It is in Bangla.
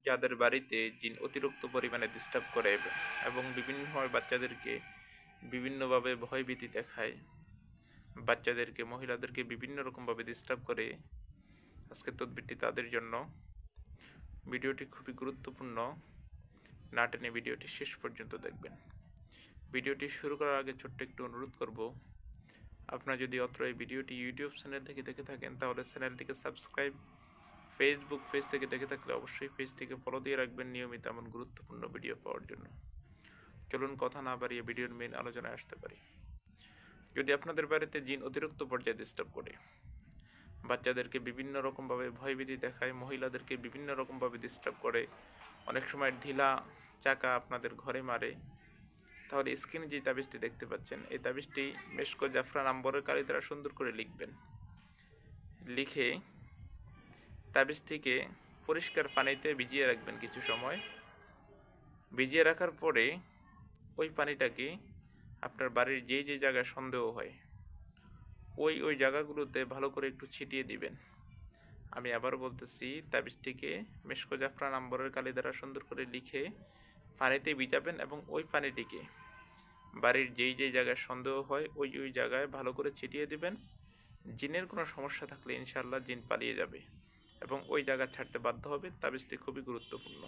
যাদের বাড়িতে জিন অতিরিক্ত পরিমাণে ডিস্টার্ব করে এবং বিভিন্নভাবে বাচ্চাদেরকে বিভিন্নভাবে ভয়ভীতি দেখায়, বাচ্চাদেরকে মহিলাদেরকে বিভিন্ন রকমভাবে ডিস্টার্ব করে, আজকের তদবিরটি তাদের জন্য। ভিডিওটি খুবই গুরুত্বপূর্ণ, না টেনে ভিডিওটি শেষ পর্যন্ত দেখবেন। ভিডিওটি শুরু করার আগে ছোট্ট একটু অনুরোধ করব, আপনারা যদি অত্র এই ভিডিওটি ইউটিউব চ্যানেল থেকে দেখে থাকেন তাহলে চ্যানেলটিকে সাবস্ক্রাইব, ফেসবুক পেজ থেকে দেখে থাকলে অবশ্যই পেজটিকে ফলো দিয়ে রাখবেন নিয়মিত এমন গুরুত্বপূর্ণ ভিডিও পাওয়ার জন্য। চলুন কথা না বাড়িয়ে ভিডিওর মেইন আলোচনায় আসতে পারি। যদি আপনাদের বাড়িতে জিন অতিরিক্ত পর্যায়ে ডিস্টার্ব করে, বাচ্চাদেরকে বিভিন্ন রকমভাবে ভয়ভীতি দেখায়, মহিলাদেরকে বিভিন্ন রকমভাবে ডিস্টার্ব করে, অনেক সময় ঢিলা চাকা আপনাদের ঘরে মারে, তাহলে স্ক্রিনে যে তাবিজটি দেখতে পাচ্ছেন এই তাবিজটি মেশকো জাফরান আম্বরের কালি দ্বারা সুন্দর করে লিখবেন। লিখে তাবিজটিকে পরিষ্কার পানিতে ভিজিয়ে রাখবেন কিছু সময়। ভিজিয়ে রাখার পরে ওই পানিটাকে আপনার বাড়ির যে জায়গায় সন্দেহ হয় ওই জায়গাগুলোতে ভালো করে একটু ছিটিয়ে দিবেন। আমি আবার বলতেছি, তাবিজটিকে মেশকো জাফরান আম্বরের কালি দ্বারা সুন্দর করে লিখে পানিতে ভিজাবেন এবং ওই পানিটিকে বাড়ির যেই জায়গায় সন্দেহ হয় ওই জায়গায় ভালো করে ছিটিয়ে দিবেন। জিনের কোনো সমস্যা থাকলে ইনশাআল্লাহ জিন পালিয়ে যাবে এবং ওই জায়গা ছাড়তে বাধ্য হবে। তাবিজটি খুবই গুরুত্বপূর্ণ।